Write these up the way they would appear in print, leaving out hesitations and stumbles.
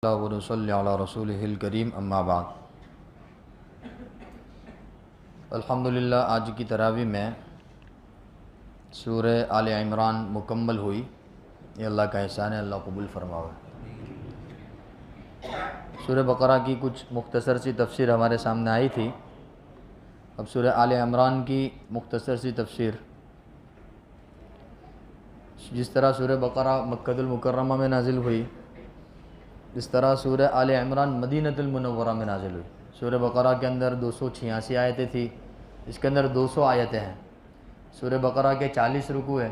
ونصلی علی رسولہ الکریم اما بعد۔ الحمدللہ آج کی تراویح میں سورہ آل عمران مکمل ہوئی، یہ اللہ کا احسان ہے، اللہ قبول فرماوے۔ سورہ بقرہ کی کچھ مختصر سی تفسیر ہمارے سامنے آئی تھی، اب سورہ آل عمران کی مختصر سی تفسیر۔ جس طرح سورہ بقرہ مکۃ المکرمہ میں نازل ہوئی، اس طرح سورہ آل عمران مدینہ المنورہ میں نازل ہوئی۔ سورہ بقرہ کے اندر 286 آیتیں تھیں، اس کے اندر 200 آیتیں ہیں۔ سورہ بقرہ کے 40 رکوع ہیں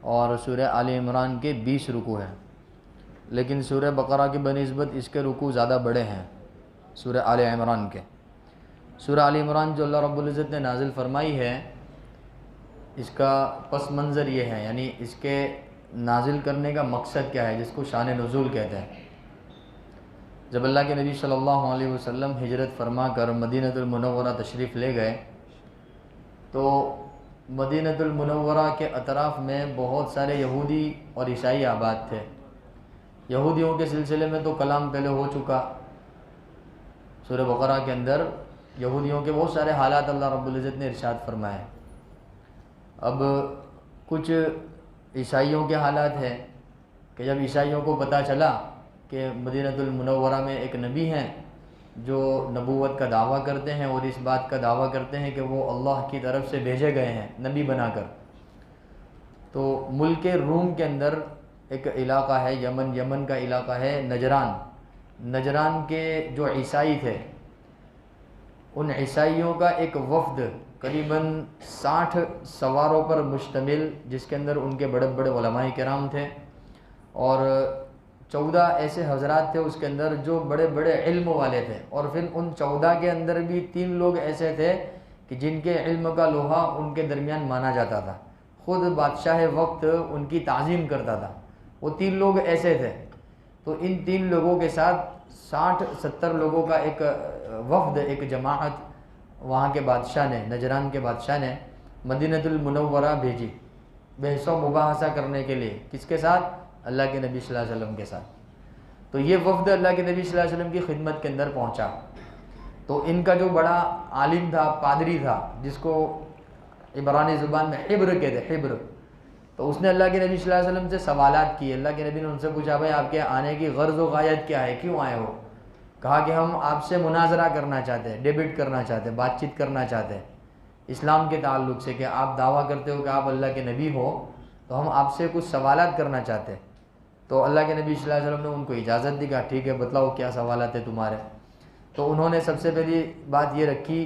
اور سورہ آل عمران کے 20 رکوع ہیں، لیکن سورہ بقرہ کی بنسبت اس کے رکوع زیادہ بڑے ہیں سورہ آل عمران کے۔ سورہ آل عمران جو اللہ رب العزت نے نازل فرمائی ہے، اس کا پس منظر یہ ہے، یعنی اس کے نازل کرنے کا مقصد کیا ہے، جس کو شان نزول کہتے ہیں۔ جب اللہ کے نبی صلی اللہ علیہ وسلم ہجرت فرما کر مدینہ المنورہ تشریف لے گئے تو مدینہ المنورہ کے اطراف میں بہت سارے یہودی اور عیسائی آباد تھے۔ یہودیوں کے سلسلے میں تو کلام پہلے ہو چکا، سورہ بقرہ کے اندر یہودیوں کے بہت سارے حالات اللہ رب العزت نے ارشاد فرمائے۔ اب کچھ عیسائیوں کے حالات ہیں کہ جب عیسائیوں کو پتہ چلا کہ مدینہ المنورہ میں ایک نبی ہیں جو نبوت کا دعویٰ کرتے ہیں اور اس بات کا دعویٰ کرتے ہیں کہ وہ اللہ کی طرف سے بھیجے گئے ہیں نبی بنا کر، تو ملک روم کے اندر ایک علاقہ ہے، یمن کا علاقہ ہے نجران کے جو عیسائی تھے، ان عیسائیوں کا ایک وفد قریباً 60 سواروں پر مشتمل، جس کے اندر ان کے بڑے بڑے علماء کرام تھے اور 14 ایسے حضرات تھے اس کے اندر جو بڑے بڑے علم والے تھے، اور پھر ان 14 کے اندر بھی 3 لوگ ایسے تھے کہ جن کے علم کا لوہا ان کے درمیان مانا جاتا تھا، خود بادشاہ وقت ان کی تعظیم کرتا تھا۔ وہ 3 لوگ ایسے تھے، تو ان 3 لوگوں کے ساتھ 60-70 لوگوں کا ایک وفد، ایک جماعت وہاں کے بادشاہ نے، نجران کے بادشاہ نے مدینہ المنورہ بھیجی بحث و مباحثہ کرنے کے لیے۔ کس کے ساتھ؟ اللہ کے نبی صلی اللہ علیہ وسلم کے ساتھ۔ تو یہ وفد اللہ کے نبی صلی اللہ علیہ وسلم کی خدمت کے اندر پہنچا، تو ان کا جو بڑا عالم تھا، پادری تھا، جس کو عبرانی زبان میں حبر کہتے ہیں، حبر، تو اس نے اللہ کے نبی صلی اللہ علیہ وسلم سے سوالات کیے۔ اللہ کے نبی نے ان سے پوچھا، بھائی آپ کے آنے کی غرض و غایت کیا ہے، کیوں آئے ہو؟ کہا کہ ہم آپ سے مناظرہ کرنا چاہتے ہیں، ڈیبیٹ کرنا چاہتے ہیں، بات چیت کرنا چاہتے ہیں اسلام کے تعلق سے، کہ آپ دعویٰ کرتے ہو کہ آپ اللہ کے نبی ہو، تو ہم آپ سے کچھ سوالات کرنا چاہتے ہیں۔ تو اللہ کے نبی صلی اللہ علیہ وسلم نے ان کو اجازت دی، کہا ٹھیک ہے بتلاؤ کیا سوالات ہیں تمہارے۔ تو انہوں نے سب سے پہلی بات یہ رکھی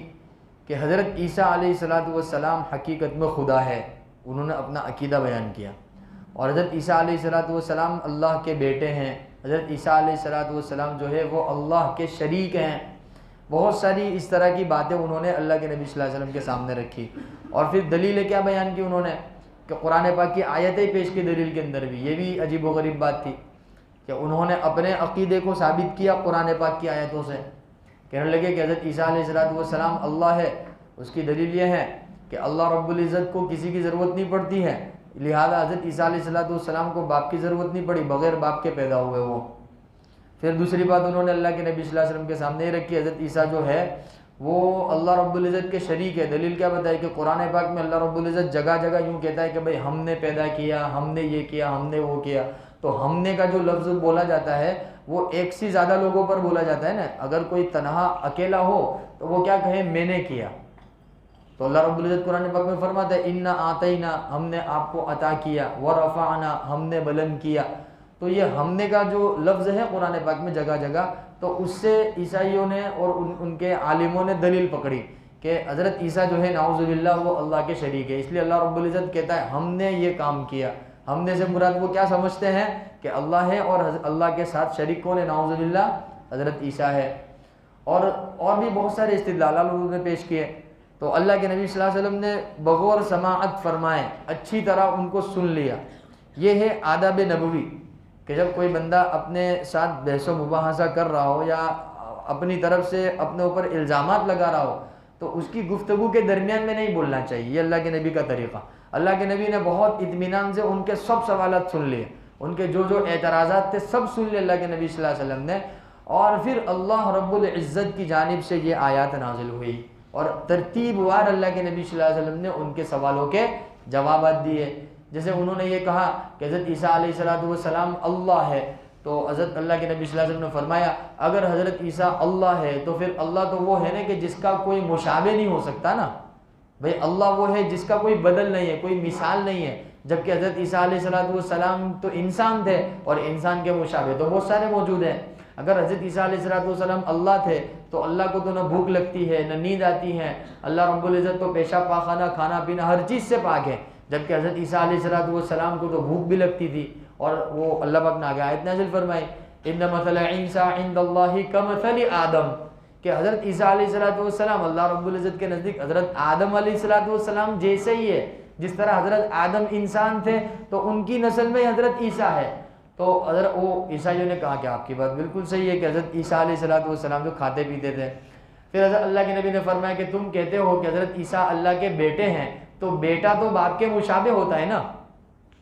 کہ حضرت عیسیٰ علیہ السلام حقیقت میں خدا ہے، انہوں نے اپنا عقیدہ بیان کیا، اور حضرت عیسیٰ علیہ السلام اللہ کے بیٹے ہیں، حضرت عیسیٰ علیہ السلام جو ہے وہ اللہ کے شریک ہیں۔ بہت ساری اس طرح کی باتیں انہوں نے اللہ کے نبی صلی اللہ علیہ وسلم کے سامنے رکھی، اور پھر دلیلیں کیا بیان کی انہوں نے کہ قرآن پاک کی آیتیں پیش کی دلیل کے اندر بھی۔ یہ بھی عجیب و غریب بات تھی کہ انہوں نے اپنے عقیدے کو ثابت کیا قرآن پاک کی آیتوں سے، کہنے لگے کہ حضرت عیسیٰ علیہ السلام اللہ ہے، اس کی دلیل یہ ہے کہ اللہ رب العزت کو کسی کی ضرورت نہیں پڑتی ہے، لہذا حضرت عیسیٰ علیہ السلام کو باپ کی ضرورت نہیں پڑی، بغیر باپ کے پیدا ہوئے وہ۔ پھر دوسری بات انہوں نے اللہ کے نبی صلی اللہ علیہ وسلم کے سامنے یہ رکھی، حضرت عیسیٰ جو ہے وہ اللہ رب العزت کے شریک ہے۔ دلیل کیا بتائی کہ قرآن پاک میں اللہ رب العزت جگہ جگہ یوں کہتا ہے کہ بھئی ہم نے پیدا کیا، ہم نے یہ کیا، ہم نے وہ کیا۔ تو ہم نے کا جو لفظ بولا جاتا ہے وہ ایک سے زیادہ لوگوں پر بولا جاتا ہے نا، اگر کوئی تنہا اکیلا ہو تو وہ کیا کہے، میں نے کیا۔ تو اللہ رب العزت قرآن پاک میں فرماتا ہے انا اعطینا، ہم نے آپ کو عطا کیا، ورفعنا، ہم نے بلند کیا۔ تو یہ ہم نے کا جو لفظ ہے قرآن پاک میں جگہ جگہ، تو اس سے عیسائیوں نے اور ان کے عالموں نے دلیل پکڑی کہ حضرت عیسیٰ جو ہے نعوذ باللہ وہ اللہ کے شریک ہے، اس لیے اللہ رب العزت کہتا ہے ہم نے یہ کام کیا۔ ہم نے سے مراد وہ کیا سمجھتے ہیں کہ اللہ ہے، اور اللہ کے ساتھ شریک کون ہے؟ نعوذ باللہ حضرت عیسیٰ ہے۔ اور بھی بہت سارے استدلالات انہوں نے پیش کیے۔ تو اللہ کے نبی صلی اللہ علیہ وسلم نے بغور سماعت فرمائے، اچھی طرح ان کو سن لیا۔ یہ ہے آداب نبوی کہ جب کوئی بندہ اپنے ساتھ بحث و مباحثہ کر رہا ہو یا اپنی طرف سے اپنے اوپر الزامات لگا رہا ہو تو اس کی گفتگو کے درمیان میں نہیں بولنا چاہیے، یہ اللہ کے نبی کا طریقہ۔ اللہ کے نبی نے بہت اطمینان سے ان کے سب سوالات سن لیے، ان کے جو جو اعتراضات تھے سب سن لے اللہ کے نبی صلی اللہ علیہ وسلم نے، اور پھر اللہ رب العزت کی جانب سے یہ آیات نازل ہوئی اور ترتیب وار اللہ کے نبی صلی اللہ علیہ وسلم نے ان کے سوالوں کے جوابات دیے۔ جیسے انہوں نے یہ کہا کہ حضرت عیسیٰ علیہ السلام اللہ ہے، تو حضرت اللہ کے نبی صلی اللہ علیہ وسلم نے فرمایا اگر حضرت عیسیٰ اللہ ہے تو پھر اللہ تو وہ ہے نا کہ جس کا کوئی مشابہ نہیں ہو سکتا نا، بھئی اللہ وہ ہے جس کا کوئی بدل نہیں ہے، کوئی مثال نہیں ہے، جبکہ حضرت عیسیٰ علیہ السلام تو انسان تھے اور انسان کے مشابہ تو بہت سارے موجود ہیں۔ اگر حضرت عیسیٰ علیہ السلام اللہ تھے تو اللہ کو تو نہ بھوک لگتی ہے نہ نیند آتی ہے، اللہ رب العزت تو پیشاب پاخانہ کھانا پینا ہر چیز سے پاک ہے، جبکہ حضرت عیسیٰ علیہ السلام کو تو بھوک بھی لگتی تھی، اور وہ اللہ پاک نے آگے آیت نازل فرمائی ان مثل عیسیٰ عند اللہ کمثل آدم، کہ حضرت عیسیٰ علیہ السلام اللہ رب العزت کے نزدیک حضرت آدم علیہ السلام جیسے ہی ہے، جس طرح حضرت آدم انسان تھے تو ان کی نسل میں حضرت عیسیٰ ہے۔ تو حضرت وہ عیسائیوں نے کہا کہ آپ کی بات بالکل صحیح ہے کہ حضرت عیسیٰ علیہ السلام جو کھاتے پیتے تھے۔ پھر حضرت اللہ کے نبی نے فرمایا کہ تم کہتے ہو کہ حضرت عیسیٰ اللہ کے بیٹے ہیں، تو بیٹا تو باپ کے مشابہ ہوتا ہے نا،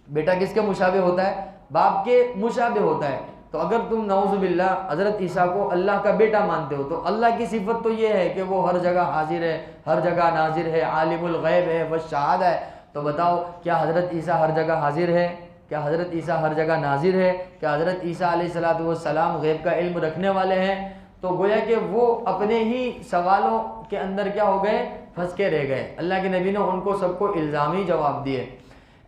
بیٹا کس کے مشابہ ہوتا ہے؟ باپ کے مشابہ ہوتا ہے۔ تو اگر تم نعوذ باللہ حضرت عیسیٰ کو اللہ کا بیٹا مانتے ہو تو اللہ کی صفت تو یہ ہے کہ وہ ہر جگہ حاضر ہے، ہر جگہ ناظر ہے، عالم الغیب ہے والشہادہ ہے۔ تو بتاؤ کیا حضرت عیسیٰ ہر جگہ حاضر ہے؟ کیا حضرت عیسیٰ ہر جگہ ناظر ہے؟ کیا حضرت عیسیٰ علیہ السلام غیب کا علم رکھنے والے ہیں؟ تو گویا کہ وہ اپنے ہی سوالوں کے اندر کیا ہو گئے؟ پھنس کے رہ گئے۔ اللہ کے نبی نے ان کو سب کو الزامی جواب دیے۔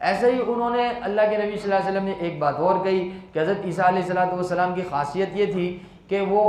ایسے ہی انہوں نے اللہ کے نبی صلی اللہ علیہ وسلم نے ایک بات اور کہی کہ حضرت عیسیٰ علیہ السلام کی خاصیت یہ تھی کہ وہ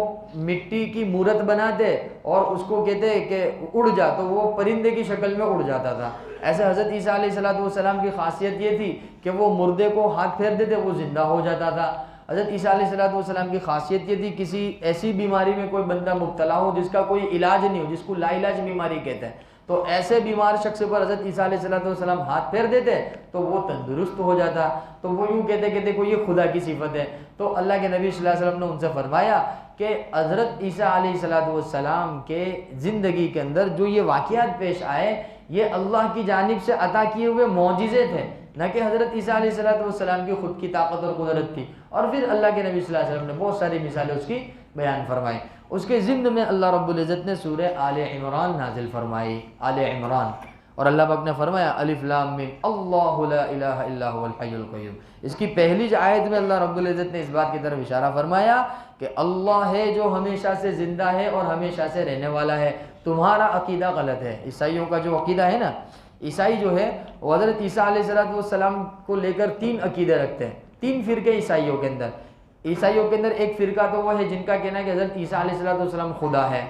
مٹی کی مورت بناتے اور اس کو کہتے کہ اڑ جا، تو وہ پرندے کی شکل میں اڑ جاتا تھا۔ ایسے حضرت عیسیٰ علیہ السلام کی خاصیت یہ تھی کہ وہ مردے کو ہاتھ پھیر دیتے وہ زندہ ہو جاتا تھا۔ حضرت عیسیٰ علیہ السلام کی خاصیت یہ تھی کسی ایسی بیماری میں کوئی بندہ مبتلا ہو جس کا کوئی علاج نہیں ہو، جس کو لا علاج بیماری کہتے ہیں، تو ایسے بیمار شخص پر حضرت عیسیٰ علیہ السلام ہاتھ پھیر دیتے تو وہ تندرست ہو جاتا۔ تو وہ یوں کہتے کہ دیکھو یہ خدا کی صفت ہے۔ تو اللہ کے نبی صلی اللہ علیہ وسلم نے ان سے فرمایا کہ حضرت عیسیٰ علیہ السلام کے زندگی کے اندر جو یہ واقعات پیش آئے یہ اللہ کی جانب سے عطا کیے ہوئے معجزے تھے، نہ کہ حضرت عیسیٰ علیہ السلام کی خود کی طاقت اور قدرت تھی۔ اور پھر اللہ کے نبی صلی اللہ علیہ وسلم نے بہت ساری مثالیں اس کی بیان فرمائی۔ اس کے ضمن میں اللہ رب العزت نے سورہ آل عمران نازل فرمائی، آل عمران، اور اللہ پاک نے فرمایا الف لام میم اللہ لا الہ الا هو الحی القیوم۔ اس کی پہلی آیت میں اللہ رب العزت نے اس بات کی طرف اشارہ فرمایا کہ اللہ ہے جو ہمیشہ سے زندہ ہے اور ہمیشہ سے رہنے والا ہے، تمہارا عقیدہ غلط ہے۔ عیسائیوں کا جو عقیدہ ہے نا، عیسائی جو ہے وہ حضرت عیسیٰ علیہ السلام کو لے کر 3 عقیدے رکھتے ہیں، 3 فرقے عیسائیوں کے اندر۔ عیسائیوں کے اندر ایک فرقہ تو وہ ہے جن کا کہنا ہے کہ حضرت عیسیٰ علیہ السلام خدا ہے،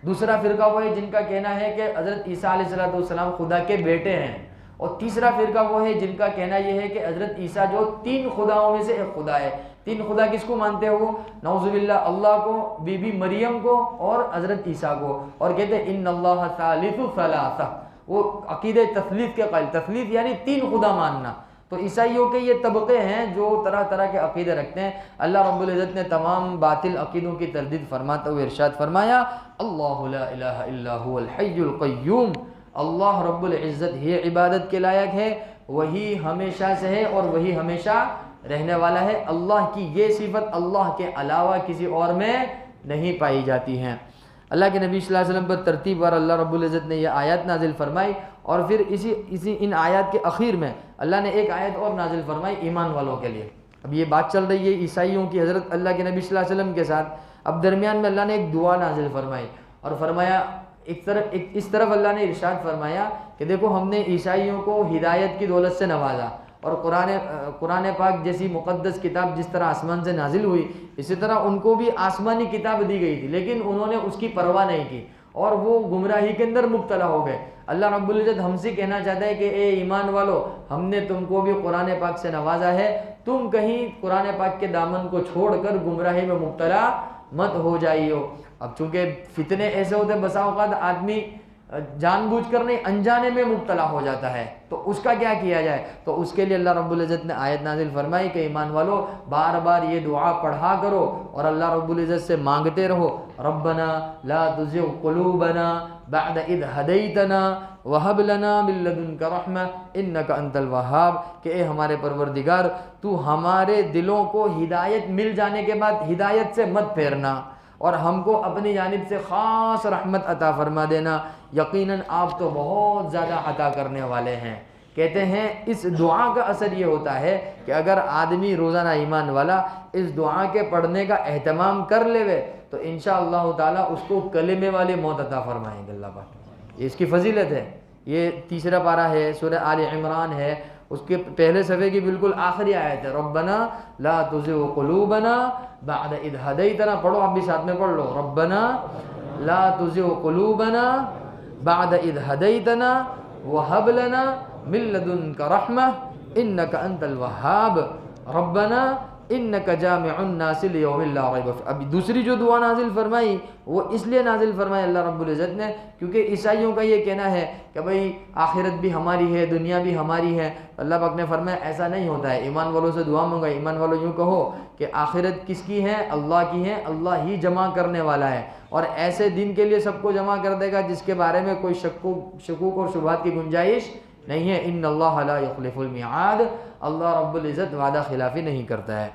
دوسرا فرقہ وہ ہے جن کا کہنا ہے کہ حضرت عیسیٰ علیہ السلام خدا کے بیٹے ہیں، اور تیسرا فرقہ وہ ہے جن کا کہنا یہ ہے کہ حضرت عیسیٰ جو 3 خداؤں میں سے ایک خدا ہے۔ 3 خدا کس کو مانتے ہو؟ نعوذ باللہ اللہ کو، بی بی مریم کو اور حضرت عیسیٰ کو، اور کہتے ہیں ان اللہ ثالث ثلاثہ، وہ عقیدہ تثلیث کے قائل، تثلیث یعنی 3 خدا ماننا۔ تو عیسائیوں کے یہ طبقے ہیں جو طرح طرح کے عقیدے رکھتے ہیں۔ اللہ رب العزت نے تمام باطل عقیدوں کی تردید فرماتے ہوئے ارشاد فرمایا اللہ لا الہ الا هو الحی القیوم، اللہ رب العزت ہی عبادت کے لائق ہے، وہی ہمیشہ سے ہے اور وہی ہمیشہ رہنے والا ہے۔ اللہ کی یہ صفت اللہ کے علاوہ کسی اور میں نہیں پائی جاتی ہیں۔ اللہ کے نبی صلی اللہ علیہ وسلم پر ترتیب وار اللہ رب العزت نے یہ آیات نازل فرمائی، اور پھر اسی ان آیات کے اخیر میں اللہ نے ایک آیت اور نازل فرمائی ایمان والوں کے لیے۔ اب یہ بات چل رہی ہے عیسائیوں کی حضرت اللہ کے نبی صلی اللہ علیہ وسلم کے ساتھ، اب درمیان میں اللہ نے ایک دعا نازل فرمائی اور فرمایا اس طرف اللہ نے ارشاد فرمایا کہ دیکھو ہم نے عیسائیوں کو ہدایت کی دولت سے نوازا، اور قرآن پاک جیسی مقدس کتاب جس طرح آسمان سے نازل ہوئی اسی طرح ان کو بھی آسمانی کتاب دی گئی تھی، لیکن انہوں نے اس کی پرواہ نہیں کی اور وہ گمراہی کے اندر مبتلا ہو گئے۔ اللہ رب العزت ہم سے کہنا چاہتا ہے کہ اے ایمان والو، ہم نے تم کو بھی قرآن پاک سے نوازا ہے، تم کہیں قرآن پاک کے دامن کو چھوڑ کر گمراہی میں مبتلا مت ہو جائیو۔ اب چونکہ فتنے ایسے ہوتے ہیں بسا اوقات آدمی جان بوجھ کر نہیں انجانے میں مبتلا ہو جاتا ہے تو اس کا کیا کیا جائے؟ تو اس کے لیے اللہ رب العزت نے آیت نازل فرمائی کہ ایمان والو بار بار یہ دعا پڑھا کرو اور اللہ رب العزت سے مانگتے رہو، ربنا لا تزغ قلوبنا بعد اذ ہدیتنا وہب لنا من لدنک رحمہ انک انت الوہاب، کہ اے ہمارے پروردگار تو ہمارے دلوں کو ہدایت مل جانے کے بعد ہدایت سے مت پھیرنا اور ہم کو اپنی جانب سے خاص رحمت عطا فرما دینا، یقیناً آپ تو بہت زیادہ عطا کرنے والے ہیں۔ کہتے ہیں اس دعا کا اثر یہ ہوتا ہے کہ اگر آدمی روزانہ ایمان والا اس دعا کے پڑھنے کا اہتمام کر لے تو انشاءاللہ تعالیٰ اس کو کلمے والی موت عطا فرمائیں گے اللہ پاک۔ یہ اس کی فضیلت ہے۔ یہ تیسرا پارہ ہے، سورہ آل عمران ہے، اس کے پہلے صفحے کی بالکل آخری آیت ہے، ربنا لا تزغ قلوبنا بعد اذ ہدیتنا۔ پڑھو آپ بھی ساتھ میں پڑھ لو، ربنا لا تزغ قلوبنا بعد اذ ہدیتنا وہب لنا من لدنک رحمہ انک انت الوہاب ربنا انک جامع الناس لیوم لا ریب فیہ۔ اب دوسری جو دعا نازل فرمائی وہ اس لیے نازل فرمائی اللہ رب العزت نے کیونکہ عیسائیوں کا یہ کہنا ہے کہ بھئی آخرت بھی ہماری ہے، دنیا بھی ہماری ہے۔ اللہ پاک نے فرمایا ایسا نہیں ہوتا ہے، ایمان والوں سے دعا مانگا، ایمان والوں یوں کہو کہ آخرت کس کی ہے؟ اللہ کی ہے، اللہ ہی جمع کرنے والا ہے اور ایسے دن کے لیے سب کو جمع کر دے گا جس کے بارے میں کوئی شکوک اور شبہات کی گنجائش نہیں ہے۔ ان اللہ لا یخلف المیعاد، اللہ رب العزت وعدہ خلافی نہیں کرتا ہے۔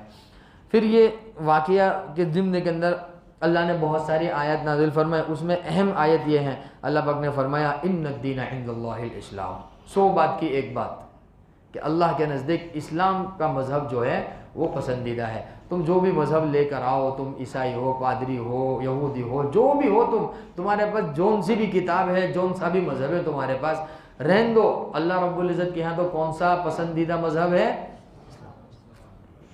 پھر یہ واقعہ کے ضمن کے اندر اللہ نے بہت ساری آیات نازل فرمائے، اس میں اہم آیت یہ ہے، اللہ پاک نے فرمایا ان الدین عند اللہ الاسلام۔ 100 بات کی ایک بات کہ اللہ کے نزدیک اسلام کا مذہب جو ہے وہ پسندیدہ ہے۔ تم جو بھی مذہب لے کر آؤ، تم عیسائی ہو، پادری ہو، یہودی ہو، جو بھی ہو تمہارے پاس جون سی بھی کتاب ہے، جون سا بھی مذہب ہے تمہارے پاس، رہن دو۔ اللہ رب العزت کے ہاں تو کون سا پسندیدہ مذہب ہے؟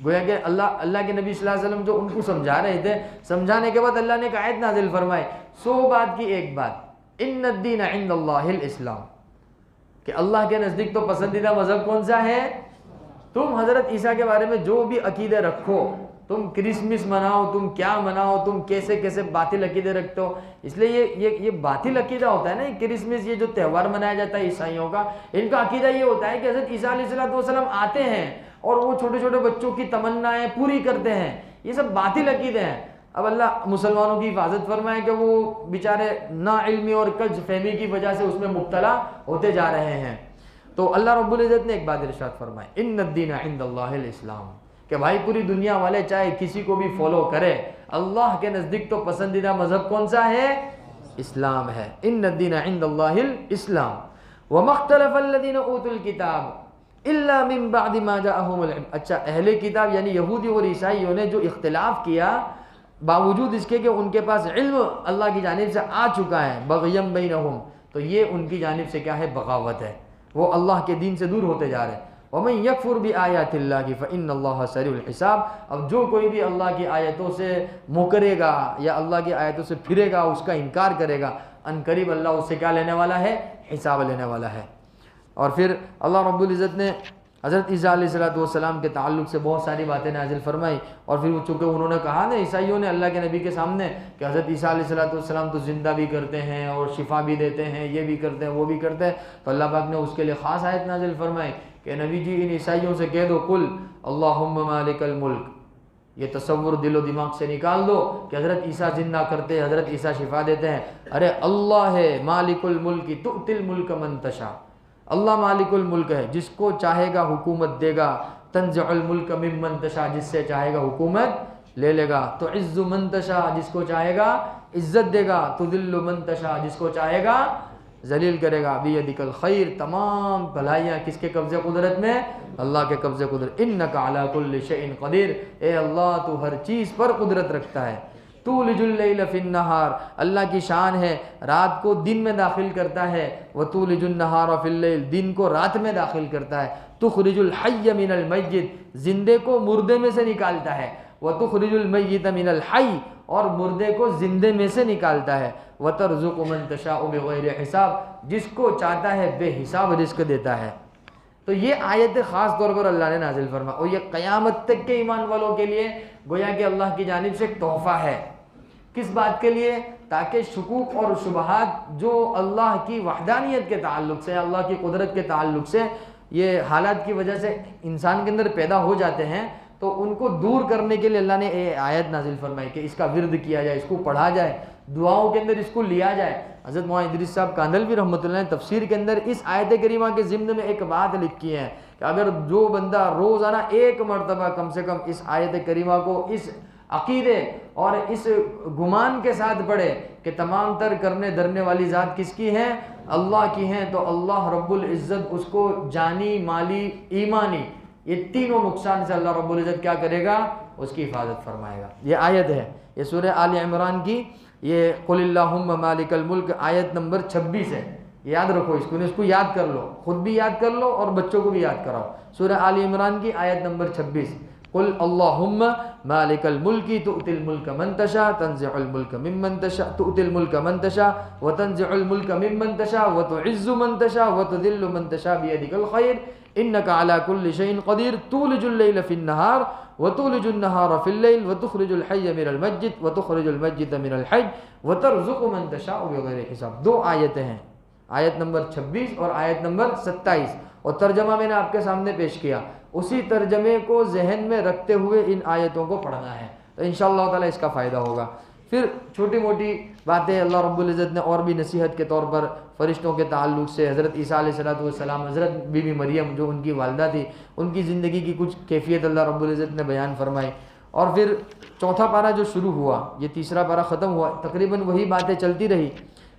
گویا کہ اللہ کے نبی صلی اللہ علیہ وسلم جو ان کو سمجھا رہے تھے، سمجھانے کے بعد اللہ نے ایک آیت نازل فرمائے، 100 بات کی ایک بات، ان الدین عند اللہ الاسلام، کہ اللہ کے نزدیک تو پسندیدہ مذہب کون سا ہے؟ تم حضرت عیسیٰ کے بارے میں جو بھی عقیدے رکھو، تم کرسمس مناؤ، تم کیا مناؤ، تم کیسے کیسے باطل عقیدے رکھتے ہو، اس لیے یہ باطل عقیدہ ہوتا ہے نا، کرسمس یہ جو تہوار منایا جاتا ہے عیسائیوں کا، ان کا عقیدہ یہ ہوتا ہے کہ حضرت عیسیٰ علیہ السلام آتے ہیں اور وہ چھوٹے چھوٹے بچوں کی تمنائیں پوری کرتے ہیں، یہ سب باطل عقیدے ہیں۔ اب اللہ مسلمانوں کی حفاظت فرمائے کہ وہ بیچارے نا علمی اور کج فہمی کی وجہ سے اس میں مبتلا ہوتے جا رہے ہیں۔ تو اللہ رب العزت نے ایک بات ارشاد فرمائی، ان الدین عند اللہ الاسلام، کہ بھائی پوری دنیا والے چاہے کسی کو بھی فالو کرے، اللہ کے نزدیک تو پسندیدہ مذہب کون سا ہے؟ اسلام ہے۔ ان الدین عند اللہ الاسلام وما اختلف الذین اوتوا الکتاب الا من بعد ما جاءهم العلم۔ اچھا، اہل کتاب یعنی یہودی اور عیسائیوں نے جو اختلاف کیا باوجود اس کے کہ ان کے پاس علم اللہ کی جانب سے آ چکا ہے، بغیم بینہم، تو یہ ان کی جانب سے کیا ہے؟ بغاوت ہے، وہ اللہ کے دین سے دور ہوتے جا رہے ہیں۔ وَمَن يَكْفُرْ بِآيَاتِ اللَّهِ فَإِنَّ اللَّهَ سَرِيعُ الْحِسَابِ۔ اب جو کوئی بھی اللہ کی آیتوں سے مکرے گا یا اللہ کی آیتوں سے پھرے گا، اس کا انکار کرے گا، ان قریب اللہ اس سے کیا لینے والا ہے؟ حساب لینے والا ہے۔ اور پھر اللہ رب العزت نے حضرت عیسیٰ علیہ السلام کے تعلق سے بہت ساری باتیں نازل فرمائی، اور پھر چونکہ انہوں نے کہا نا عیسائیوں نے اللہ کے نبی کے سامنے کہ حضرت عیسیٰ علیہ السلام تو زندہ بھی کرتے ہیں اور شفا بھی دیتے ہیں، یہ بھی کرتے ہیں وہ بھی کرتے ہیں، تو اللہ پاک نے اس کے لیے خاص آیت نازل فرمائی کہ نبی جی ان عیسائیوں سے کہہ دو قل اللہم مالک الملک، یہ تصور دل و دماغ سے نکال دو کہ حضرت عیسیٰ زندہ کرتے ہیں، حضرت عیسیٰ شفا دیتے ہیں، ارے اللہ ہے مالک الملک تؤتی الملک من تشاء، اللہ مالک الملک ہے، جس کو چاہے گا حکومت دے گا، تنزع الملک ممن تشاء، جس سے چاہے گا حکومت لے لے گا، تعز من تشاء، جس کو چاہے گا عزت دے گا، تذل من تشاء، جس کو چاہے گا ذلیل کرے گا، بیدک الخیر، تمام بھلائیاں کس کے قبضے قدرت میں؟ اللہ کے قبضے قدرت، انک علی کل شیء قدیر، اے اللہ تو ہر چیز پر قدرت رکھتا ہے، تولج اللیل فی النہار، اللہ کی شان ہے رات کو دن میں داخل کرتا ہے، وتولج النہار فی اللیل، دن کو رات میں داخل کرتا ہے، تخرج الحی من المیت، زندے کو مردے میں سے نکالتا ہے، وتخرج المیت من الحی، اور مردے کو زندے میں سے نکالتا ہے، وترزق من تشاء بغیر حساب، جس کو چاہتا ہے بے حساب رزق دیتا ہے۔ تو یہ آیت خاص طور پر اللہ نے نازل فرمائی، اور یہ قیامت تک کے ایمان والوں کے لیے گویا کہ اللہ کی جانب سے ایک تحفہ ہے کس بات کے لیے؟ تاکہ شکوک اور شبہات جو اللہ کی وحدانیت کے تعلق سے، اللہ کی قدرت کے تعلق سے یہ حالات کی وجہ سے انسان کے اندر پیدا ہو جاتے ہیں، تو ان کو دور کرنے کے لیے اللہ نے یہ آیت نازل فرمائی کہ اس کا ورد کیا جائے، اس کو پڑھا جائے، دعاؤں کے اندر اس کو لیا جائے۔ حضرت مولانا ادریس صاحب کاندھلوی رحمۃ اللہ نے تفسیر کے اندر اس آیت کریمہ کے ضمن میں ایک بات لکھی ہے کہ اگر جو بندہ روزانہ ایک مرتبہ کم سے کم اس آیت کریمہ کو اس عقیدے اور اس گمان کے ساتھ پڑھے کہ تمام تر کرنے دھرنے والی ذات کس کی ہے؟ اللہ کی ہیں، تو اللہ رب العزت اس کو جانی، مالی، ایمانی، یہ تینوں نقصان سے اللہ رب العزت کیا کرے گا؟ اس کی حفاظت فرمائے گا۔ یہ آیت ہے، یہ سورہ آل عمران کی، یہ قل اللہم مالک الملک آیت نمبر 26 ہے۔ یاد رکھو اس کو یاد کر لو، خود بھی یاد کر لو اور بچوں کو بھی یاد کراؤ۔ سورہ آل عمران کی آیت نمبر 26، قل اللہم مالک الملک تؤتی الملک من تشاء تنزع الملک ممن تشاء تؤتی الملک من تشاء وتنزع الملک ممن تشاء وتعز من تشاء وتذل من تشاء بیدک الخیر انک علی کل شیء قدیر تولج اللیل فی النہار وتولج النہار فی اللیل وتخرج الحی من المیت وتخرج المیت من الحی وترزق من تشاء بغیر حساب۔ دو آیتیں ہیں، آیت نمبر 26 اور آیت نمبر 27، اور ترجمہ میں نے آپ کے سامنے پیش کیا۔ اسی ترجمے کو ذہن میں رکھتے ہوئے ان آیتوں کو پڑھنا ہے، تو انشاءاللہ تعالی اس کا فائدہ ہوگا۔ پھر چھوٹی موٹی باتیں اللہ رب العزت نے اور بھی نصیحت کے طور پر فرشتوں کے تعلق سے، حضرت عیسیٰ علیہ السلام، حضرت بی بی مریم جو ان کی والدہ تھی، ان کی زندگی کی کچھ کیفیت اللہ رب العزت نے بیان فرمائی۔ اور پھر چوتھا پارہ جو شروع ہوا، یہ تیسرا پارہ ختم ہوا، تقریباً وہی باتیں چلتی رہی۔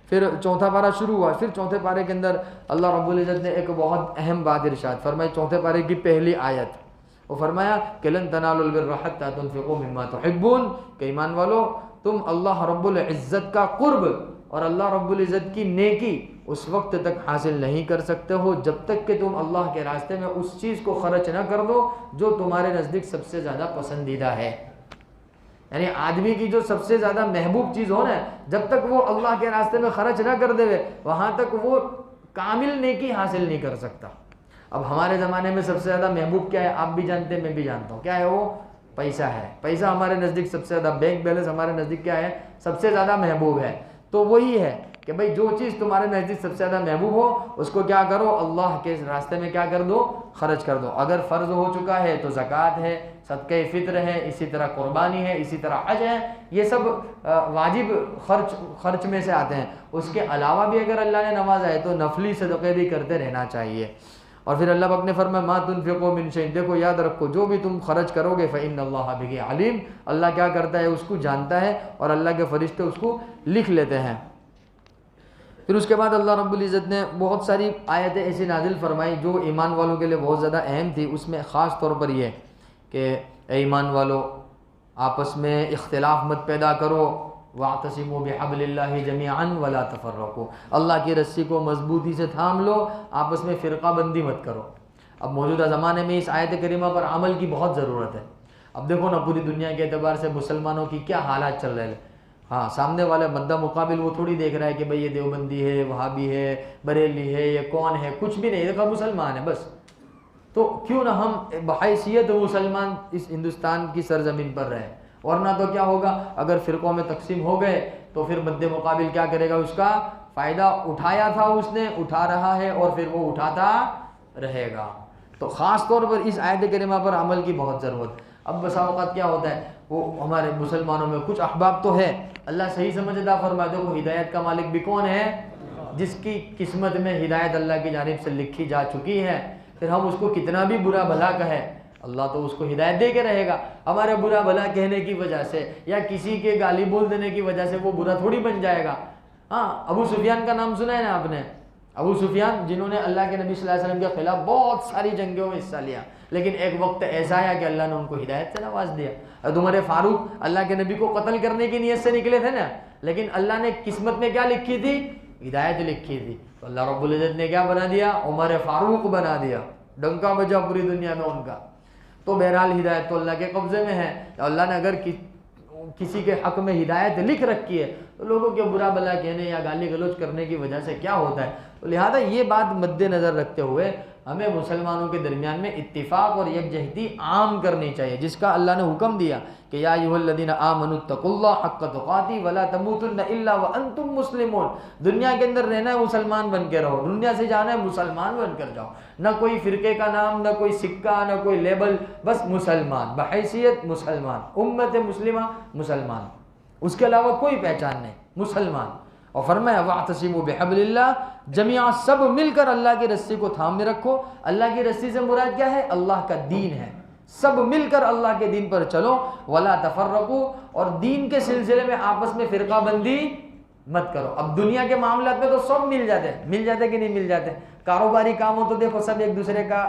پھر چوتھا پارہ شروع ہوا، پھر چوتھے پارے کے اندر اللہ رب العزت نے ایک بہت اہم بات ارشاد فرمائی۔ چوتھے پارے کی پہلی آیت وہ فرمایا کہ لن تنالوا البر حتى تنفقوا مما تحبون، کہ ایمان والو تم اللہ رب العزت کا قرب اور اللہ رب العزت کی نیکی اس وقت تک حاصل نہیں کر سکتے ہو جب تک کہ تم اللہ کے راستے میں اس چیز کو خرچ نہ کر دو جو تمہارے نزدیک سب سے زیادہ پسندیدہ ہے۔ یعنی آدمی کی جو سب سے زیادہ محبوب چیز ہو نا، جب تک وہ اللہ کے راستے میں خرچ نہ کر دے وہاں تک وہ کامل نیکی حاصل نہیں کر سکتا۔ اب ہمارے زمانے میں سب سے زیادہ محبوب کیا ہے؟ آپ بھی جانتے ہیں، میں بھی جانتا ہوں، کیا ہے وہ؟ پیسہ ہے۔ پیسہ ہمارے نزدیک سب سے زیادہ، بینک بیلنس ہمارے نزدیک کیا ہے؟ سب سے زیادہ محبوب ہے۔ تو وہی ہے کہ بھئی جو چیز تمہارے نزدیک سب سے زیادہ محبوب ہو اس کو کیا کرو؟ اللہ کے راستے میں کیا کر دو؟ خرچ کر دو۔ اگر فرض ہو چکا ہے تو زکوٰۃ ہے، صدقہ فطر ہے، اسی طرح قربانی ہے، اسی طرح حج ہے، یہ سب واجب خرچ میں سے آتے ہیں۔ اس کے علاوہ بھی اگر اللہ نے نوازا ہے تو نفلی صدقے بھی کرتے رہنا چاہیے۔ اور پھر اللہ پاک نے فرمایا ما تنفقوا من شیء، دیکھو یاد رکھو جو بھی تم خرچ کرو گے فإن اللہ بہ علیم، اللہ کیا کرتا ہے اس کو جانتا ہے، اور اللہ کے فرشتے اس کو لکھ لیتے ہیں۔ پھر اس کے بعد اللہ رب العزت نے بہت ساری آیتیں ایسی نازل فرمائی جو ایمان والوں کے لیے بہت زیادہ اہم تھی۔ اس میں خاص طور پر یہ کہ اے ایمان والو آپس میں اختلاف مت پیدا کرو، وَاعْتَصِمُوا بِحَبْلِ اللَّهِ جَمِيعًا وَلَا تَفَرَّقُوا، اللہ کی رسی کو مضبوطی سے تھام لو، آپس میں فرقہ بندی مت کرو۔ اب موجودہ زمانے میں اس آیت کریمہ پر عمل کی بہت ضرورت ہے۔ اب دیکھو نا پوری دنیا کے اعتبار سے مسلمانوں کی کیا حالات چل رہے ہیں۔ ہاں، سامنے والے مدہ مقابل وہ تھوڑی دیکھ رہا ہے کہ بھئی یہ دیوبندی ہے، وہابی ہے، بریلی ہے، یہ کون ہے، کچھ بھی نہیں، دیکھا مسلمان ہے بس۔ تو کیوں نہ ہم بحیثیت مسلمان اس ہندوستان کی سرزمین پر رہیں، ورنہ تو کیا ہوگا اگر فرقوں میں تقسیم ہو گئے تو پھر مد مقابل کیا کرے گا؟ اس کا فائدہ اٹھایا تھا اس نے، اٹھا رہا ہے، اور پھر وہ اٹھاتا رہے گا۔ تو خاص طور پر اس آیت کریمہ پر عمل کی بہت ضرورت۔ اب بسا اوقات کیا ہوتا ہے، وہ ہمارے مسلمانوں میں کچھ احباب تو ہے، اللہ صحیح سمجھ عطا فرمائے، دیکھو ہدایت کا مالک بھی کون ہے؟ جس کی قسمت میں ہدایت اللہ کی جانب سے لکھی جا چکی ہے، پھر ہم اس کو کتنا بھی برا بھلا کہیں اللہ تو اس کو ہدایت دے کے رہے گا۔ ہمارے برا بھلا کہنے کی وجہ سے یا کسی کے گالی بول دینے کی وجہ سے وہ برا تھوڑی بن جائے گا۔ ہاں، ابو سفیان کا نام سنا ہے نا آپ نے؟ ابو سفیان جنہوں نے اللہ کے نبی صلی اللہ علیہ وسلم کے خلاف بہت ساری جنگوں میں حصہ لیا، لیکن ایک وقت ایسا آیا کہ اللہ نے ان کو ہدایت سے نواز دیا۔ عمر فاروق اللہ کے نبی کو قتل کرنے کی نیت سے نکلے تھے نا، لیکن اللہ نے قسمت میں کیا لکھی تھی؟ ہدایت لکھی تھی، تو اللہ رب العزت نے کیا بنا دیا؟ عمر فاروق بنا دیا، ڈنکا بجا پوری دنیا میں ان کا۔ تو بہرحال ہدایت تو اللہ کے قبضے میں ہے، تو اللہ نے اگر کسی کے حق میں ہدایت لکھ رکھی ہے تو لوگوں کے برا بلا کہنے یا گالی گلوچ کرنے کی وجہ سے کیا ہوتا ہے؟ تو لہذا یہ بات مد نظر رکھتے ہوئے ہمیں مسلمانوں کے درمیان میں اتفاق اور یکجہتی عام کرنی چاہیے، جس کا اللہ نے حکم دیا کہ یا ایھا الذین آمنوا اتقوا اللہ حق تقاتہ ولا تموتن الا وانتم مسلمون۔ دنیا کے اندر رہنا ہے مسلمان بن کے رہو، دنیا سے جانا ہے مسلمان بن کر جاؤ، نہ کوئی فرقے کا نام، نہ کوئی سکہ، نہ کوئی لیبل، بس مسلمان بحیثیت مسلمان، امت مسلمہ مسلمان، اس کے علاوہ کوئی پہچان نہیں، مسلمان۔ اور فرمایا واعتصموا بحبل اللہ جميعا، سب مل کر اللہ کی رسی کو تھامے رکھو۔ اللہ کی رسی سے مراد کیا ہے؟ اللہ کا دین ہے، سب مل کر اللہ کے دین پر چلو۔ ولا تفرقوا، اور دین کے سلسلے میں آپس میں فرقہ بندی مت کرو۔ اب دنیا کے معاملات میں تو سب مل جاتے کہ نہیں مل جاتے؟ کاروباری کام ہو تو دیکھو سب ایک دوسرے کا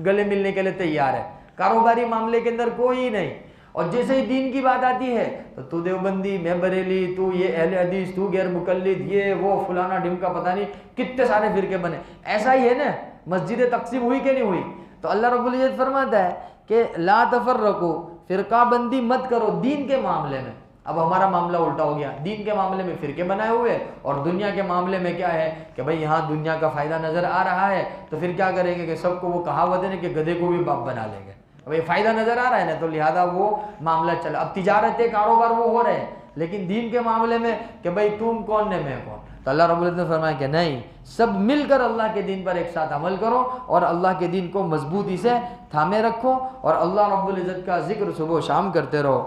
گلے ملنے کے لیے تیار ہے، کاروباری معاملے کے اندر کوئی نہیں۔ اور جیسے ہی دین کی بات آتی ہے تو دیوبندی، میں بریلی، تو یہ اہل حدیث، تو غیر مقلد، یہ وہ فلانا ڈھمکا، پتہ نہیں کتنے سارے فرقے بنے۔ ایسا ہی ہے نا، مسجد تقسیم ہوئی کہ نہیں ہوئی؟ تو اللہ رب العزت فرماتا ہے کہ لا تفرقوا، فرقہ بندی مت کرو دین کے معاملے میں۔ اب ہمارا معاملہ الٹا ہو گیا، دین کے معاملے میں فرقے بنائے ہوئے، اور دنیا کے معاملے میں کیا ہے کہ بھائی یہاں دنیا کا فائدہ نظر آ رہا ہے تو پھر کیا کریں گے کہ سب کو وہ کہاوت ہے نا کہ گدھے کو بھی باپ بنا لیں گے۔ اب یہ فائدہ نظر آ رہا ہے نا تو لہذا وہ معاملہ چلا۔ اب تجارتیں، کاروبار وہ ہو رہے ہیں، لیکن دین کے معاملے میں کہ بھائی تم کون نے میں کون، تو اللہ رب العزت نے فرمایا کہ نہیں، سب مل کر اللہ کے دین پر ایک ساتھ عمل کرو اور اللہ کے دین کو مضبوطی سے تھامے رکھو، اور اللہ رب العزت کا ذکر صبح و شام کرتے رہو۔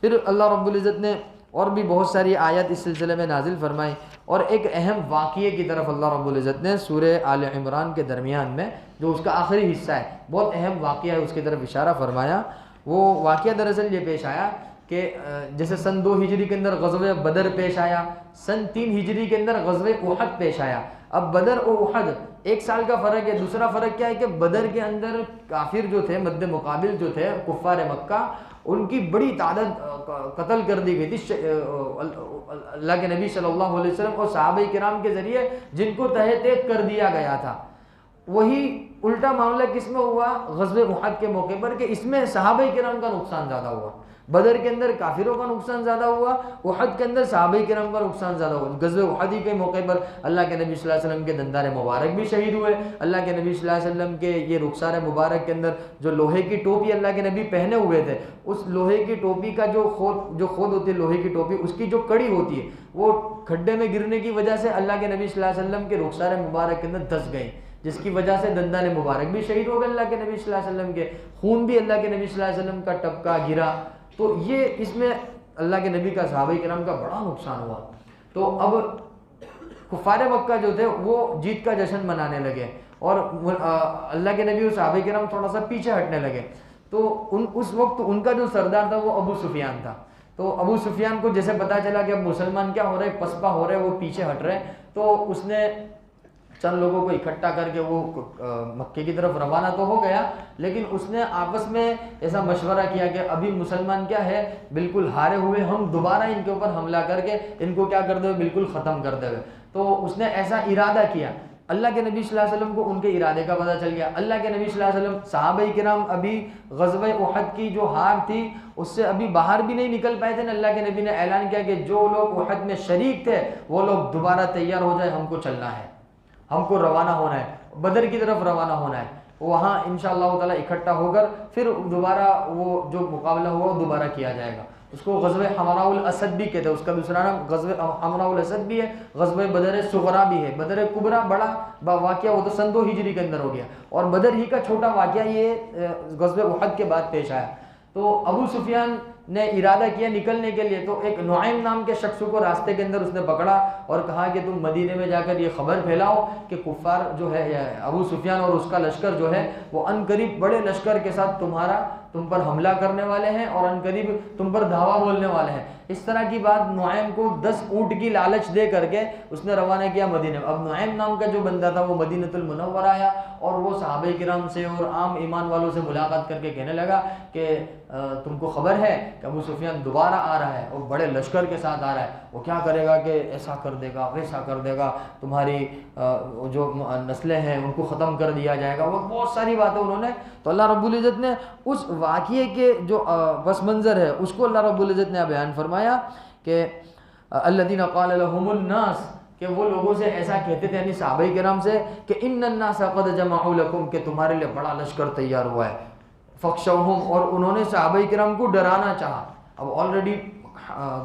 پھر اللہ رب العزت نے اور بھی بہت ساری آیت اس سلسلے میں نازل فرمائی، اور ایک اہم واقعے کی طرف اللہ رب العزت نے سورہ آل عمران کے درمیان میں جو اس کا آخری حصہ ہے، بہت اہم واقعہ ہے، اس کی طرف اشارہ فرمایا۔ وہ واقعہ دراصل یہ پیش آیا کہ جیسے سن 2 ہجری کے اندر غزوہ بدر پیش آیا، سن 3 ہجری کے اندر غزوہ احد پیش آیا۔ اب بدر اور احد 1 سال کا فرق ہے۔ دوسرا فرق کیا ہے کہ بدر کے اندر کافر جو تھے، مد مقابل جو تھے کفار مکہ، ان کی بڑی تعداد قتل کر دی گئی تھی اللہ کے نبی صلی اللہ علیہ وسلم اور صحابہ کرام کے ذریعے، جن کو تہہ تیغ کر دیا گیا تھا۔ وہی الٹا معاملہ کس میں ہوا؟ غزوہ احد کے موقع پر، کہ اس میں صحابہ کرام کا نقصان زیادہ ہوا۔ بدر کے اندر کافروں کا نقصان زیادہ ہوا، احد کے اندر صحابہ کرام کا نقصان زیادہ ہوا۔ غزوہ احد کے موقع پر اللہ کے نبی صلی اللہ علیہ وسلم کے دندار مبارک بھی شہید ہوئے۔ اللہ کے نبی صلی اللہ علیہ وسلم کے یہ رخسار مبارک کے اندر جو لوہے کی ٹوپی اللہ کے نبی پہنے ہوئے تھے، اس لوہے کی ٹوپی کا جو خود ہوتی ہے لوہے کی ٹوپی، اس کی جو کڑی ہوتی ہے وہ کھڈے میں گرنے کی وجہ سے اللہ کے نبی صلی اللہ علیہ وسلم کے رخسار مبارک کے اندر دھس گئی، جس کی وجہ سے دندان مبارک بھی شہید ہو گئے اللہ کے نبی صلی اللہ علیہ وسلم کے، خون بھی اللہ کے نبی صلی اللہ علیہ وسلم کا ٹپکا گرا۔ تو یہ اس میں اللہ کے نبی کا، صحابہ کرام کا بڑا نقصان ہوا۔ تو اب کفار مکہ جو تھے وہ جیت کا جشن منانے لگے، اور اللہ کے نبی اور صحابہ کرام تھوڑا سا پیچھے ہٹنے لگے۔ تو اس وقت ان کا جو سردار تھا وہ ابو سفیان تھا۔ تو ابو سفیان کو جیسے پتا چلا کہ اب مسلمان کیا ہو رہے، پسپا ہو رہے، وہ پیچھے ہٹ رہے، تو اس نے چند لوگوں کو اکٹھا کر کے وہ مکے کی طرف روانہ تو ہو گیا، لیکن اس نے آپس میں ایسا مشورہ کیا کہ ابھی مسلمان کیا ہے بالکل ہارے ہوئے، ہم دوبارہ ان کے اوپر حملہ کر کے ان کو کیا کر دے، بالکل ختم کر دے۔ تو اس نے ایسا ارادہ کیا۔ اللہ کے نبی صلی اللہ علیہ وسلم کو ان کے ارادے کا پتہ چل گیا۔ اللہ کے نبی صلی اللہ علیہ وسلم، صحابہ کرام ابھی غزوہ احد کی جو ہار تھی اس سے ابھی باہر بھی نہیں نکل پائے تھے۔ اللہ کے نبی نے اعلان کیا کہ جو لوگ احد میں شریک تھے وہ لوگ دوبارہ تیار ہو جائے، ہم کو چلنا ہے، ہم کو روانہ ہونا ہے، بدر کی طرف روانہ ہونا ہے۔ وہاں انشاءاللہ تعالیٰ اکٹھا ہو کر پھر دوبارہ وہ جو مقابلہ ہوا وہ دوبارہ کیا جائے گا۔ اس کو غزوہ حمراء الاسد بھی کہتے ہیں، اس کا دوسرا نام غزوہ حمراء الاسد بھی ہے، غزوہ بدر صغریٰ بھی ہے۔ بدر کبریٰ بڑا واقعہ وہ تو سن 2 ہجری کے اندر ہو گیا، اور بدر ہی کا چھوٹا واقعہ یہ غزوہ احد کے بعد پیش آیا۔ تو ابو سفیان نے ارادہ کیا نکلنے کے لیے، تو ایک نعیم نام کے شخص کو راستے کے اندر اس نے پکڑا اور کہا کہ تم مدینے میں جا کر یہ خبر پھیلاؤ کہ کفار جو ہے ابو سفیان اور اس کا لشکر جو ہے وہ ان قریب بڑے لشکر کے ساتھ تم پر حملہ کرنے والے ہیں اور ان قریب تم پر دھاوا بولنے والے ہیں۔ اس طرح کی بات نعیم کو 10 اونٹ کی لالچ دے کر کے اس نے روانہ کیا مدینہ۔ اب نعیم نام کا جو بندہ تھا وہ مدینۃ المنور آیا، اور وہ صحابہ کرام سے اور عام ایمان والوں سے ملاقات کر کے کہنے لگا کہ تم کو خبر ہے کہ ابو سفیان دوبارہ آ رہا ہے اور بڑے لشکر کے ساتھ آ رہا ہے، وہ کیا کرے گا کہ ایسا کر دے گا، ویسا کر دے گا، تمہاری جو نسلیں ہیں ان کو ختم کر دیا جائے گا، وہ بہت ساری باتیں انہوں نے۔ تو اللہ رب العزت نے اس واقعے کے جو پس منظر ہے اس کو اللہ رب العزت نے بیان فرمایا کہ الذین قال لهم الناس کہ وہ لوگوں سے ایسا کہتے تھے، یعنی صحابہ کرام سے، کہ ان الناس قد جمعوا لکم، کہ تمہارے لیے بڑا لشکر تیار ہوا ہے، فخشوہم، اور انہوں نے صحابہ کرام کو ڈرانا چاہا۔ اب آلریڈی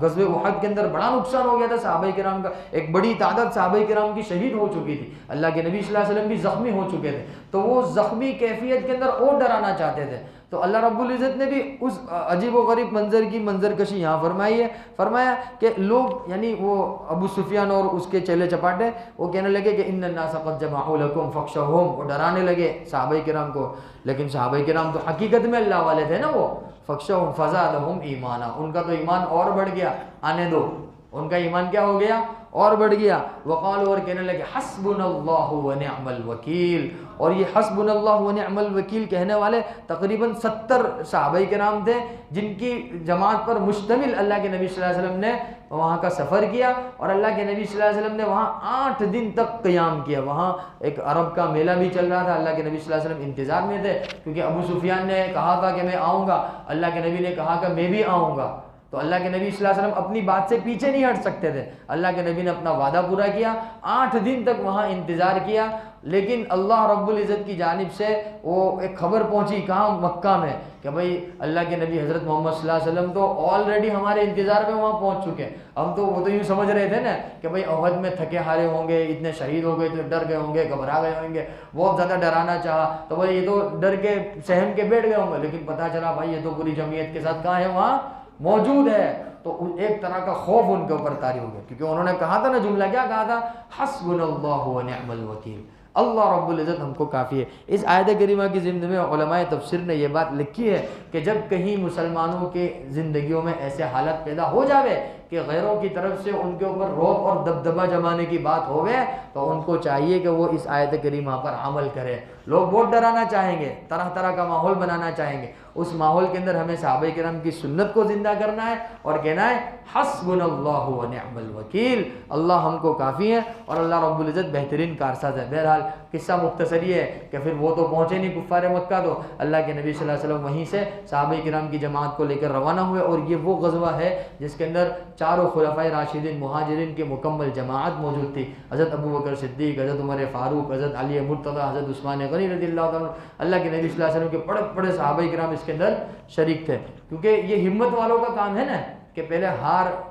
غزوہ احد کے اندر بڑا نقصان ہو گیا تھا صحابہ کرام کا، ایک بڑی تعداد صحابہ کرام کی شہید ہو چکی تھی، اللہ کے نبی صلی اللہ علیہ وسلم بھی زخمی ہو چکے تھے، تو وہ زخمی کیفیت کے اندر اور ڈرانا چاہتے تھے۔ تو اللہ رب العزت نے بھی اس عجیب و غریب منظر کی منظر کشی یہاں فرمائی ہے، فرمایا کہ لوگ، یعنی وہ ابو سفیان اور اس کے چیلے چپاٹے، وہ کہنے لگے کہ ان الناس قد جمعوا لکم فخشوہم، وہ ڈرانے لگے صحابہ کرام کو، لیکن صحابہ کرام تو حقیقت میں اللہ والے تھے نا، وہ فخشوہم فزادہم ایمانا، ان کا تو ایمان اور بڑھ گیا، آنے دو، ان کا ایمان کیا ہو گیا؟ اور بڑھ گیا۔ وقالوا، اور کہنے لگے حسبنا اللہ ونعم الوکیل، اور یہ حسبنا اللہ ونعم الوکیل کہنے والے تقریباً 70 صحابہ کرام تھے، جن کی جماعت پر مشتمل اللہ کے نبی صلی اللہ علیہ وسلم نے وہاں کا سفر کیا، اور اللہ کے نبی صلی اللہ علیہ وسلم نے وہاں 8 دن تک قیام کیا۔ وہاں ایک عرب کا میلہ بھی چل رہا تھا، اللہ کے نبی صلی اللہ علیہ وسلم انتظار میں تھے، کیونکہ ابو سفیان نے کہا تھا کہ میں آؤں گا، اللہ کے نبی نے کہا کہ میں بھی آؤں گا، تو اللہ کے نبی صلی اللہ علیہ وسلم اپنی بات سے پیچھے نہیں ہٹ سکتے تھے، اللہ کے نبی نے اپنا وعدہ پورا کیا، 8 دن تک وہاں انتظار کیا، لیکن اللہ رب العزت کی جانب سے وہ ایک خبر پہنچی، کہاں؟ مکہ میں، کہ بھئی اللہ کے نبی حضرت محمد صلی اللہ علیہ وسلم تو آلریڈی ہمارے انتظار میں وہاں پہنچ چکے، ہم تو وہ تو یوں سمجھ رہے تھے نا کہ بھئی احد میں تھکے ہارے ہوں گے، اتنے شہید ہو گئے تو ڈر گئے ہوں گے، گھبرا گئے ہوں گے، بہت زیادہ ڈرانا چاہا تو بھئی یہ تو ڈر کے سہم کے بیٹھ گئے ہوں گے، لیکن پتہ چلا بھائی یہ تو پوری جمعیت کے ساتھ کہاں ہے؟ وہاں موجود ہے، تو ایک طرح کا خوف ان کے اوپر طاری ہو گیا، کیونکہ انہوں نے کہا تھا نا، جملہ کیا کہا تھا؟ حسبنا اللہ ونعم الوکیل، اللہ رب العزت ہم کو کافی ہے۔ اس آیت کریمہ کی ضمن میں علماء تفسیر نے یہ بات لکھی ہے کہ جب کہیں مسلمانوں کے زندگیوں میں ایسے حالت پیدا ہو جاوے کہ غیروں کی طرف سے ان کے اوپر رعب اور دبدبہ جمانے کی بات ہوئے، تو ان کو چاہیے کہ وہ اس آیت کریمہ پر عمل کرے۔ لوگ بہت ڈرانا چاہیں گے، طرح طرح کا ماحول بنانا چاہیں گے، اس ماحول کے اندر ہمیں صحابہ کرام کی سنت کو زندہ کرنا ہے اور کہنا ہے حسبنا اللہ ونعم الوکیل، اللہ ہم کو کافی ہے اور اللہ رب العزت بہترین کارساز ہے۔ بہرحال قصہ مختصر یہ ہے کہ پھر وہ تو پہنچے نہیں کفار مکہ، تو اللہ کے نبی صلی اللہ علیہ وسلم وہیں سے صحابہ کرام کی جماعت کو لے کر روانہ ہوئے، اور یہ وہ غزوہ ہے جس کے اندر چاروں خلفائے راشدین مہاجرین کی مکمل جماعت موجود تھی، حضرت ابو بکر صدیق، حضرت عمر فاروق، حضرت علی مرتضی، حضرت عثمان غنی رضی اللہ عنہ، اللہ کے نبی صلی اللہ علیہ وسلم کے بڑے بڑے صحابہ کرام اس کے اندر شریک تھے، کیونکہ یہ ہمت والوں کا کام ہے نا، کہ پہلے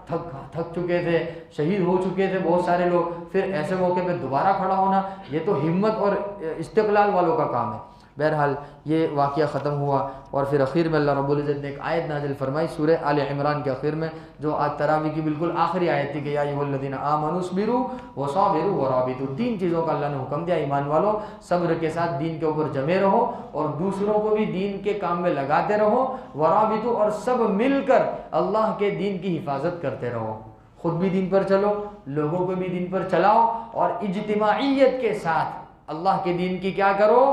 تھک چکے تھے، شہید ہو چکے تھے بہت سارے لوگ، پھر ایسے موقع پہ دوبارہ کھڑا ہونا، یہ تو ہمت اور استقلال والوں کا کام ہے۔ بہرحال یہ واقعہ ختم ہوا، اور پھر اخیر میں اللہ رب العزت نے ایک آیت نازل فرمائی سورہ آل عمران کے اخیر میں، جو آج تراویح کی بالکل آخری آیت تھی کہ یا ایھا الذین آمنوا اصبروا وصابروا ورابطوا، 3 چیزوں کا اللہ نے حکم دیا، ایمان والو صبر کے ساتھ دین کے اوپر جمے رہو اور دوسروں کو بھی دین کے کام میں لگاتے رہو، ورابطوا، اور سب مل کر اللہ کے دین کی حفاظت کرتے رہو، خود بھی دین پر چلو، لوگوں کو بھی دین پر چلاؤ، اور اجتماعیت کے ساتھ اللہ کے دین کی کیا کرو؟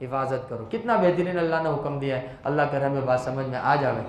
حفاظت کرو۔ کتنا بہترین اللہ نے حکم دیا ہے، اللہ کرے ہمیں بات سمجھ میں آ جاوے۔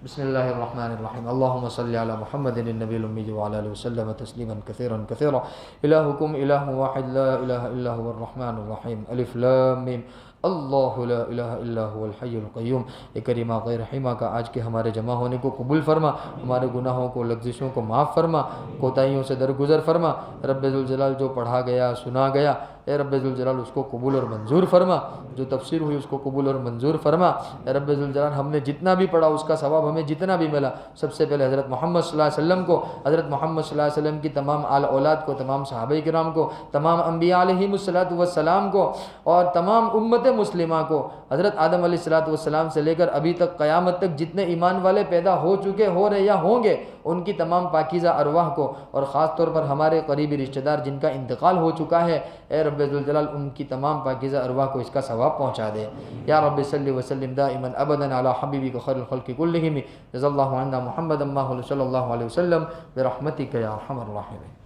بسم اللہ الرحمن الرحیم، اللہم صلی علی محمد النبی الامی وعلی آلہ وسلم تسلیما کثیرا کثیرا، الہکم الہ واحد لا الہ الا هو الرحمن الرحیم، الف لام میم، اللہ لا الہ الا هو الحی القیوم۔ یہ کریمہ غیر رحیمہ کا آج کے ہمارے جمع ہونے کو قبول فرما، ہمارے گناہوں کو لغزشوں کو معاف فرما، کوتاہیوں سے درگزر فرما۔ رب ذوالجلال جو پڑھا گیا سنا گیا، اے رب ذوالجلال اس کو قبول اور منظور فرما، جو تفسیر ہوئی اس کو قبول اور منظور فرما۔ اے رب ذوالجلال ہم نے جتنا بھی پڑھا اس کا ثواب ہمیں جتنا بھی ملا، سب سے پہلے حضرت محمد صلی اللہ علیہ وسلم کو، حضرت محمد صلی اللہ علیہ وسلم کی تمام آل اولاد کو، تمام صحابہ کرام کو، تمام انبیاء علیہم السلام کو، اور تمام امت مسلمہ کو، حضرت آدم علیہ السلام سے لے کر ابھی تک قیامت تک جتنے ایمان والے پیدا ہو چکے، ہو رہے یا ہوں گے، ان کی تمام پاکیزہ ارواح کو، اور خاص طور پر ہمارے قریبی رشتہ دار جن کا انتقال ہو چکا ہے، اے رب ذوالجلال ان کی تمام پاکیزہ ارواح کو اس کا ثواب پہنچا دے۔ یا رب صلی وسلم دائما ابدا علی حبیبک خیر الخلق کلہم، جزا اللہ عنا محمدا ما صلی اللہ علیہ وسلم برحمتک یا ارحم الراحمین۔